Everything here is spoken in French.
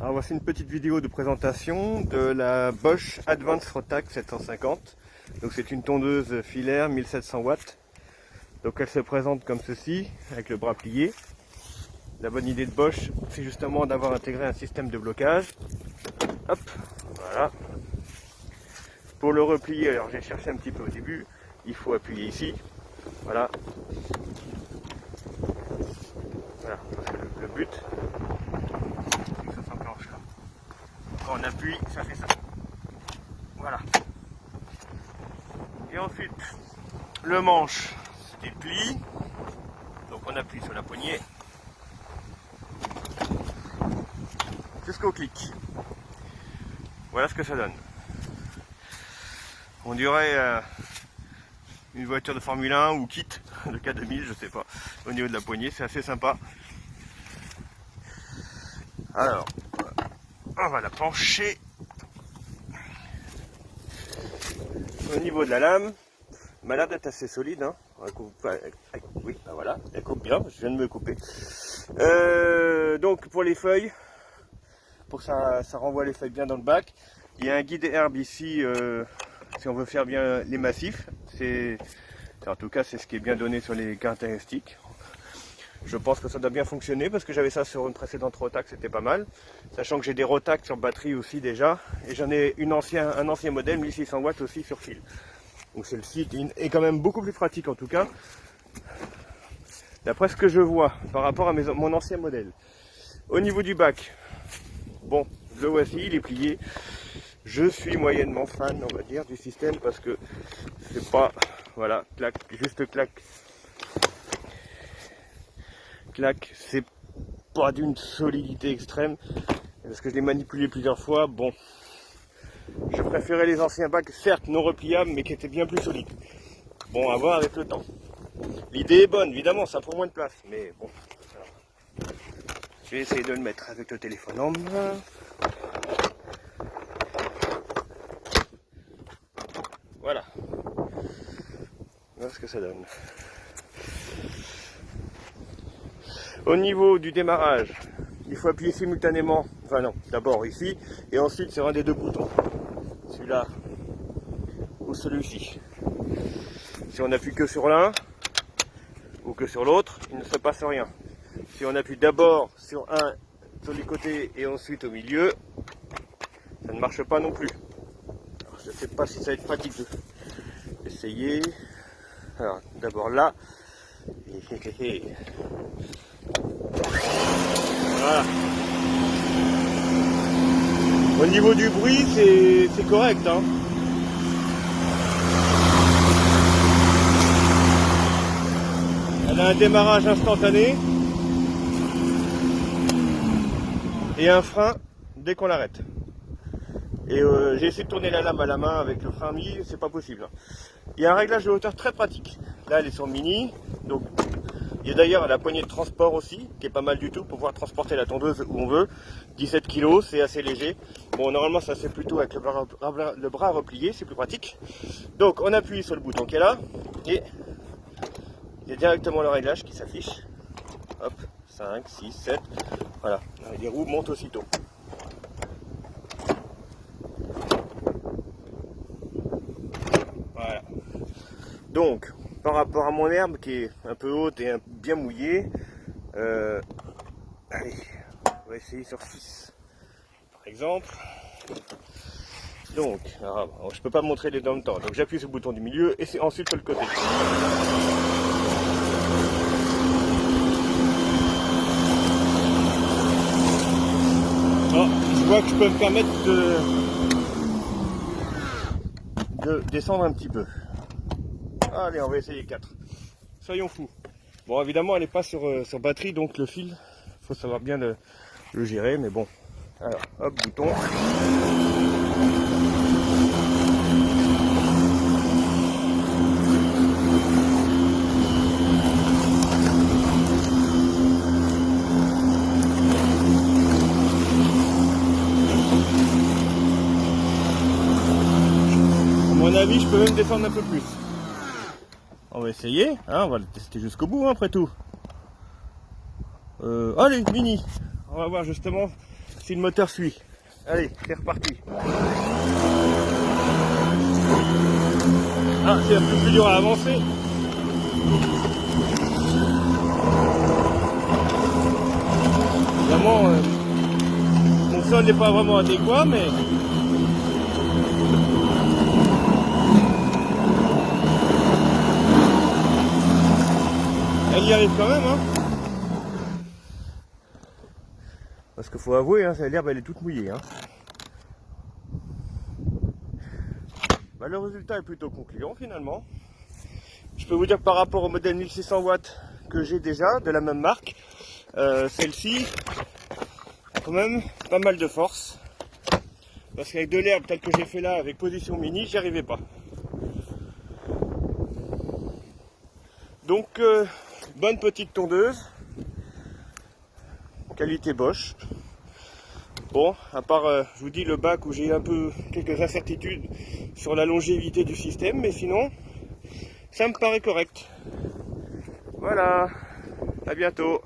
Alors voici une petite vidéo de présentation de la Bosch Advance Rotax 750. Donc c'est une tondeuse filaire 1700 watts. Donc elle se présente comme ceci, avec le bras plié. La bonne idée de Bosch, c'est justement d'avoir intégré un système de blocage. Hop, voilà. Pour le replier, alors j'ai cherché un petit peu au début, il faut appuyer ici. Voilà. Voilà, c'est le but. Ça s'enclenche là. Quand on appuie, ça fait ça. Voilà. Et ensuite, le manche se déplie. Donc on appuie sur la poignée jusqu'au clic. Voilà ce que ça donne. On dirait une voiture de Formule 1 ou kit de K2000, je sais pas. Au niveau de la poignée, c'est assez sympa. Alors, on va la pencher. Au niveau de la lame, elle m'a l'air d'être assez solide. Hein. Oui, ben voilà, elle coupe bien, je viens de me couper. Donc pour les feuilles, pour que ça renvoie les feuilles bien dans le bac, il y a un guide herbe ici, si on veut faire bien les massifs. En tout cas, c'est ce qui est bien donné sur les caractéristiques. Je pense que ça doit bien fonctionner parce que j'avais ça sur une précédente Rotax, c'était pas mal. Sachant que j'ai des Rotax sur batterie aussi déjà. Et j'en ai un ancien modèle 1600 watts aussi sur fil. Donc celle-ci est quand même beaucoup plus pratique en tout cas. D'après ce que je vois par rapport à mon ancien modèle. Au niveau du bac, bon, le voici, il est plié. Je suis moyennement fan, on va dire, du système parce que c'est pas, voilà, clac, juste clac. Clac, c'est pas d'une solidité extrême parce que je l'ai manipulé plusieurs fois. Bon, je préférais les anciens bacs, certes non repliables, mais qui étaient bien plus solides. Bon, à voir avec le temps. L'idée est bonne, évidemment, ça prend moins de place, mais bon. Alors, je vais essayer de le mettre avec le téléphone en main. Voilà. Voilà ce que ça donne. Au niveau du démarrage, il faut appuyer simultanément, enfin non, d'abord ici, et ensuite sur un des deux boutons. Celui-là ou celui-ci. Si on appuie que sur l'un ou que sur l'autre, il ne se passe rien. Si on appuie d'abord sur un sur les côtés et ensuite au milieu, ça ne marche pas non plus. Alors, je ne sais pas si ça va être pratique d'essayer. Alors d'abord là. Voilà. Au niveau du bruit, c'est correct. Hein. Elle a un démarrage instantané et un frein dès qu'on l'arrête. Et j'ai essayé de tourner la lame à la main avec le frein mis, c'est pas possible. Il y a un réglage de hauteur très pratique. Là, elle est sur mini, donc il y a d'ailleurs la poignée de transport aussi, qui est pas mal du tout pour pouvoir transporter la tondeuse où on veut. 17 kg, c'est assez léger. Bon, normalement, ça c'est plutôt avec le bras replié, c'est plus pratique. Donc, on appuie sur le bouton qui est là, et il y a directement le réglage qui s'affiche. Hop, 5, 6, 7. Voilà, les roues montent aussitôt. Voilà. Donc, par rapport à mon herbe qui est un peu haute et bien mouillée, allez, on va essayer sur 6 par exemple. Donc, alors, je peux pas montrer les deux en même temps, donc j'appuie sur le bouton du milieu et c'est ensuite sur le côté. Oh, je vois que je peux me permettre de descendre un petit peu. Allez, on va essayer 4. Soyons fous. Bon, évidemment, elle n'est pas sur batterie, donc le fil, il faut savoir bien le gérer, mais bon. Alors, hop, bouton. À mon avis, je peux même descendre un peu plus. On va essayer, hein, on va le tester jusqu'au bout, hein, après tout. Allez, mini. On va voir justement si le moteur suit. Allez, c'est reparti. Ah, c'est un peu plus dur à avancer. Évidemment, mon sol n'est pas vraiment adéquat, mais elle y arrive quand même, hein. Parce qu'il faut avouer, hein, l'herbe elle est toute mouillée, hein. Bah, le résultat est plutôt concluant finalement. Je peux vous dire que par rapport au modèle 1600 watts que j'ai déjà, de la même marque, celle-ci a quand même pas mal de force. Parce qu'avec de l'herbe telle que j'ai fait là, avec position mini, j'y arrivais pas. Donc, bonne petite tondeuse. Qualité Bosch. Bon, à part, je vous dis, le bac où j'ai un peu quelques incertitudes sur la longévité du système, mais sinon, ça me paraît correct. Voilà, à bientôt.